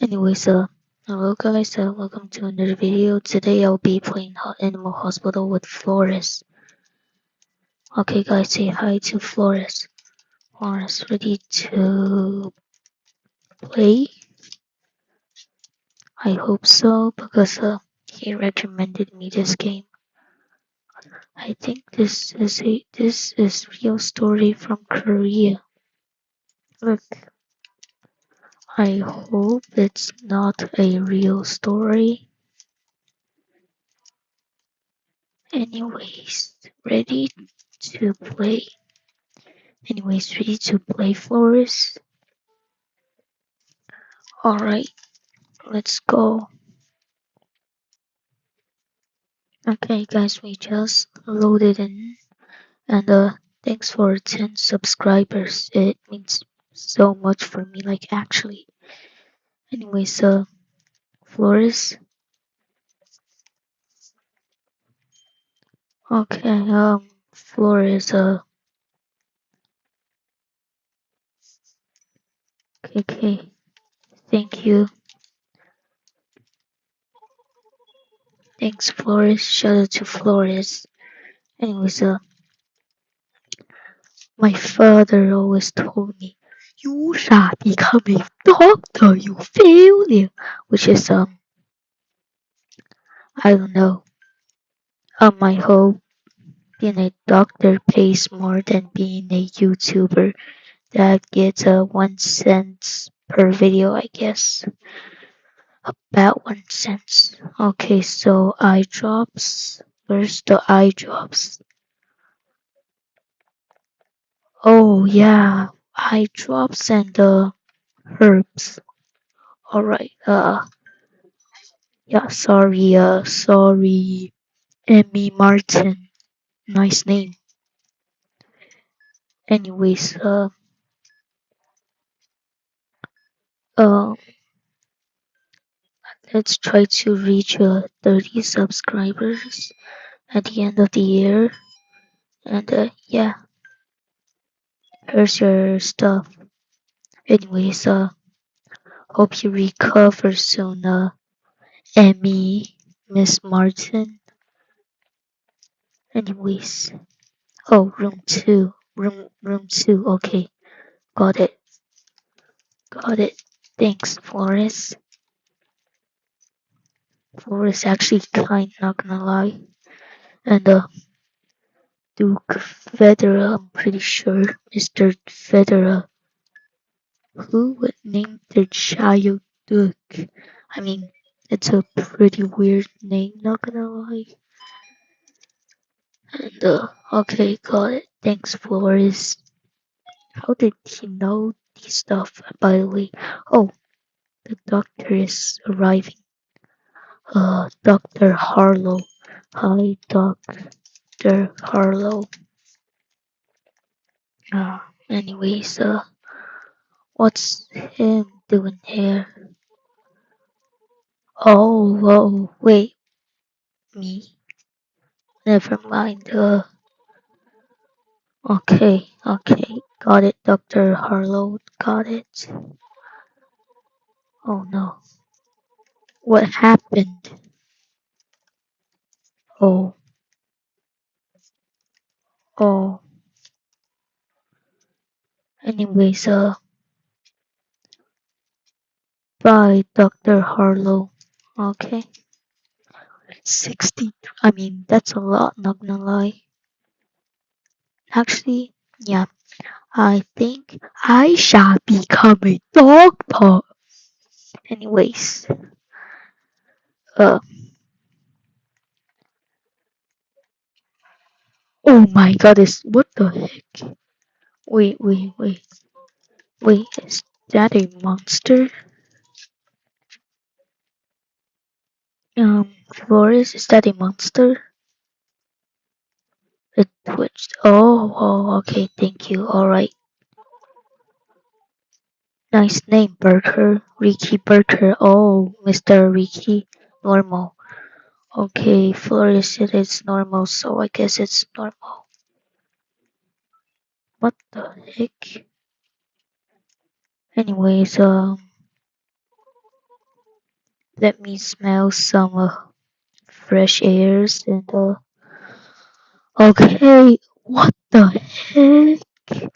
Anyways, hello guys, welcome to another video. Today I'll be playing Animal Hospital with Floriz. Okay guys, say hi to Floriz. Floriz, ready to play? I hope so, because he recommended me this game. I think this is real story from Korea. Look, I hope it's not a real story. Anyways, ready to play. Anyways, ready to play Floriz? Alright, let's go. Okay, guys, we just loaded in, and thanks for 10 subscribers. It means so much for me, like actually. Anyways, Floriz. Okay, Floriz, okay, thank you. Thanks, Floriz. Shout out to Floriz. Anyways, my father always told me, "You shall become a doctor, you failure," which is I don't know. I hope being a doctor pays more than being a YouTuber that gets 1 cent per video, I guess. About 1 cent. Okay, so eye drops. Where's the eye drops? Oh yeah, eye drops and herbs. Alright, yeah, sorry, Emmy Martin. Nice name. Anyways, uh, let's try to reach 30 subscribers at the end of the year. And yeah, here's your stuff. Anyways, hope you recover soon, Emmy, Miss Martin. Anyways, oh, room 2. Okay, got it, got it. Thanks, Flores. Flores actually kind, not gonna lie. And Duke Federer, I'm pretty sure, Mr. Federer. Who would name their child Duke? I mean, it's a pretty weird name, not gonna lie. And okay, got it. Thanks, Flores. How did he know this stuff, by the way? Oh, the doctor is arriving. Dr. Harlow. Hi, Dr. Harlow. Anyways, what's him doing here? Oh, wait, me? Never mind. Okay, got it, Dr. Harlow, got it. Oh no, what happened? Oh, oh. Anyways, bye, Dr. Harlow. Okay, 60. I mean, that's a lot, not gonna lie. Actually, yeah, I think I shall become a doctor. Anyways, uh, oh my god, what the heck? Wait, is that a monster? Flores, is that a monster? It twitched. Okay, thank you. Alright. Nice name, Burger. Ricky Burger. Oh, Mr. Ricky. Normal. Okay, Flores said it's normal, so I guess it's normal. What the heck? Anyways, Let me smell some fresh airs and okay. What the heck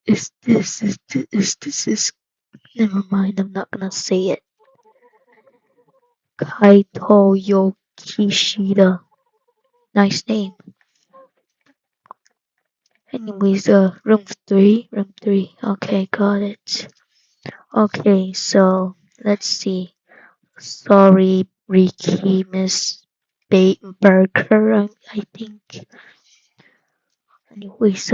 is this? Is never mind. I'm not gonna say it. Kaito Yokishida. Nice name. Anyways, room three. Okay, got it. Okay, so let's see. Sorry, Ricky, Miss Burger. I think. Anyways,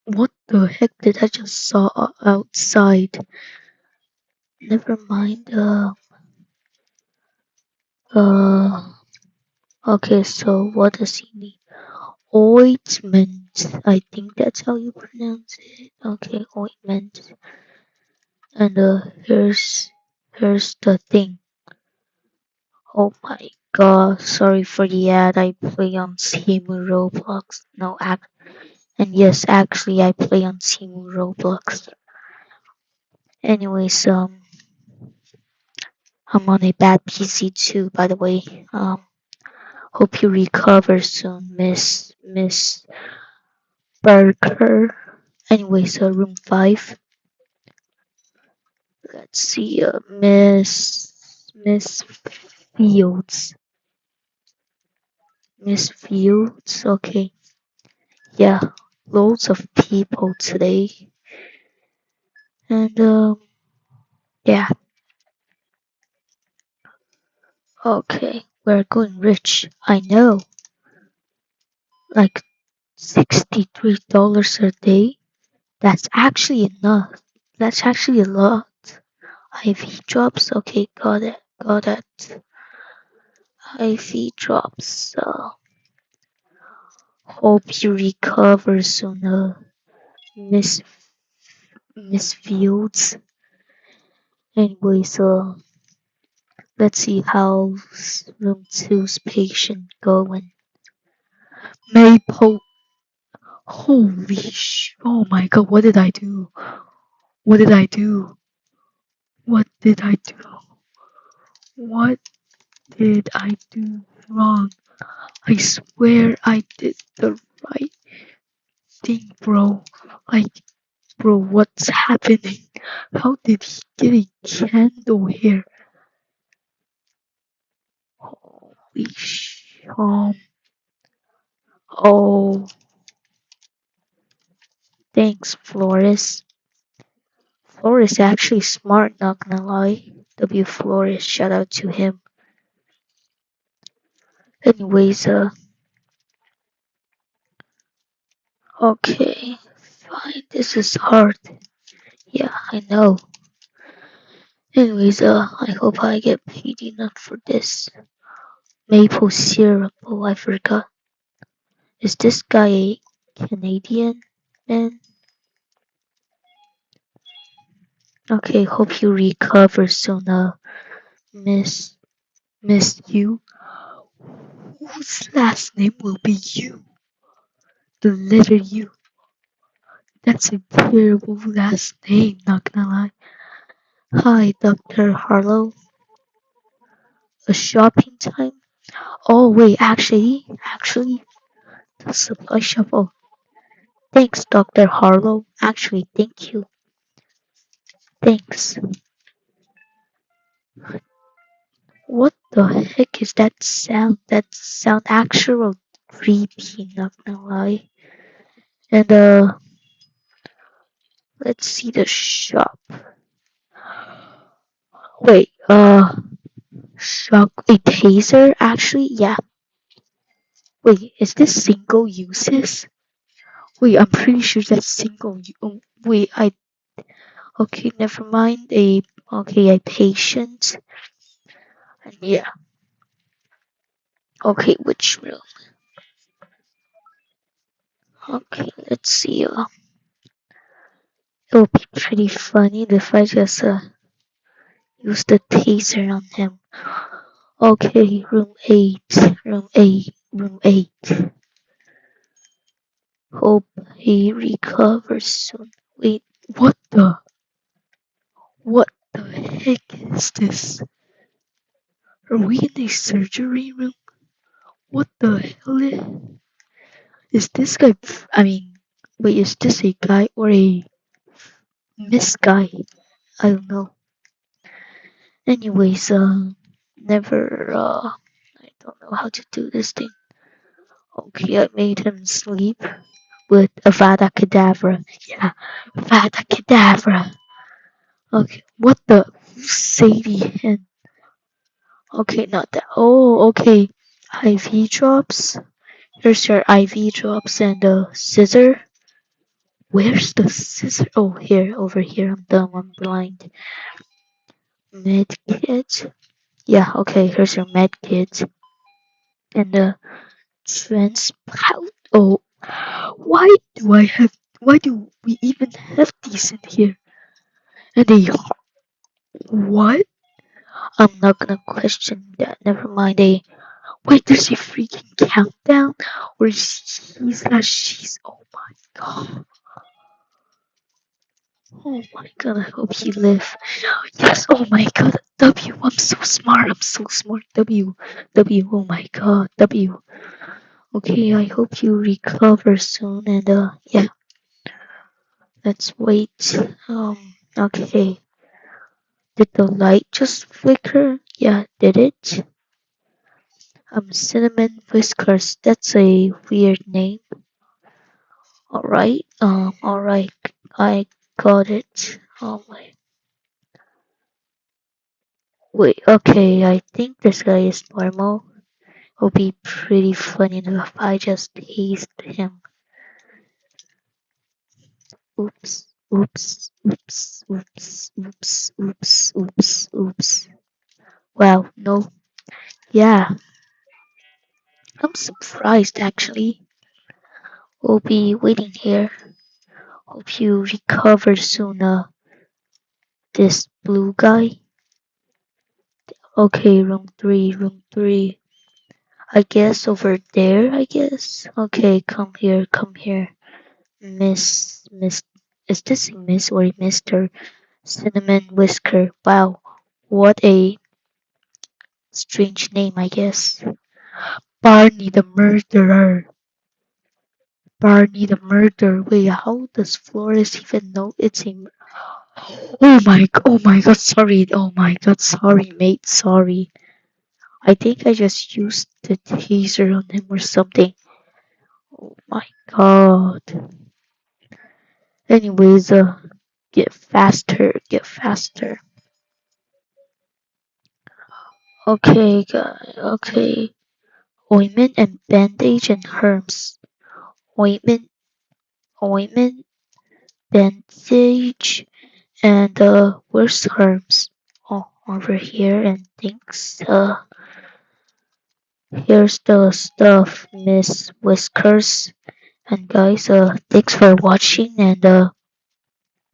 what the heck did I just saw outside? Never mind. Uh. Okay, so what does he need? Ointment. I think that's how you pronounce it. Okay, ointment. And here's the thing. Oh my god, sorry for the ad. I play on Simu Roblox. No, and yes, actually, I play on Simu Roblox. Anyways, I'm on a bad PC too, by the way. Hope you recover soon, Miss Barker. Anyways, room 5. Let's see, Miss Fields. Miss Fields, okay. Yeah, loads of people today. And, yeah, okay. We're going rich. I know. Like $63 a day. That's actually enough. That's actually a lot. IV drops, okay, got it. Got it. IV drops. Hope you recover sooner, Miss Miss Fields. Anyways, let's see how's room two's patient going. Maple. Holy Oh my god, what did I do? What did I do? What did I do? What did I do wrong? I swear I did the right thing, bro. Like, bro, what's happening? How did he get a candle here? Holy oh, thanks, Floriz. Floriz actually smart, not gonna lie. W. Floriz, shout out to him. Anyways, okay, fine. This is hard. Yeah, I know. Anyways, I hope I get paid enough for this. Maple syrup. Oh, I forgot. Is this guy a Canadian man? Okay, hope you recover soon, Miss Miss You. Whose last name will be You? The letter U. That's a terrible last name, not gonna lie. Hi, Dr. Harlow. A shopping time? Oh wait, actually, the supply shop. Oh, thanks, Dr. Harlow. Actually, thank you. Thanks. What the heck is that sound? That sound actual creepy, not gonna lie. And let's see the shop. Wait, shock a taser? Actually, yeah. Wait, is this single uses? Wait, I'm pretty sure that's single. Wait, okay, never mind. A patient. Yeah. Okay, which room? Okay, let's see. It would be pretty funny if I just use the taser on him. Okay, room 8. Hope he recovers soon. Wait, what the? What the heck is this? Are we in a surgery room? What the hell is this guy? I mean, wait, is this a guy or a miss guy? I don't know. Anyways, never, I don't know how to do this thing. Okay, I made him sleep with Avada Kedavra. Yeah, Avada Kedavra. Okay, what the? Sadie and. Okay, not that. Oh, okay. IV drops. Here's your IV drops and a scissor. Where's the scissor? Oh, here, over here. I'm dumb. I'm blind. Med kit. Yeah, okay. Here's your med kit and the transpout. Oh, why do I have? Why do we even have these in here? And they what? I'm not gonna question that. Never mind. They wait. There's a freaking countdown, or she's. Oh my god. Oh my god. I hope he live. Yes. Oh my god. W. I'm so smart. I'm so smart. W. W. Oh my god. W. Okay. I hope you recover soon. And yeah. Let's wait. Okay. Did the light just flicker? Yeah. Did it? Cinnamon Whiskers. That's a weird name. Alright. Alright. I got it. Oh my. Wait, okay. I think this guy is normal. It'll be pretty funny if I just taste him. Oops. Oops. Oops. Oops. Oops. Oops. Oops. Oops. Wow. No. Yeah. I'm surprised actually. We'll be waiting here. Hope you recover soon, this blue guy. Okay, room three. I guess over there, I guess. Okay, come here. Miss, is this a Miss or a Mr. Cinnamon Whisker? Wow, what a strange name, I guess. Barney the murderer. Barney the murderer. Wait, how does Flores even know it's a. Oh my god, sorry. Oh my god, sorry, mate, sorry. I think I just used the taser on him or something. Oh my god. Anyways, get faster, get faster. Okay, guy, okay. Ointment and bandage and herbs. Ointment, ointment, bandage, and where's herbs? Oh, over here and things. Here's the stuff, Miss Whiskers. And guys, thanks for watching and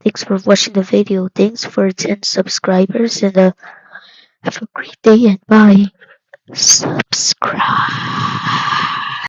thanks for watching the video. Thanks for 10 subscribers and have a great day and bye. Subscribe.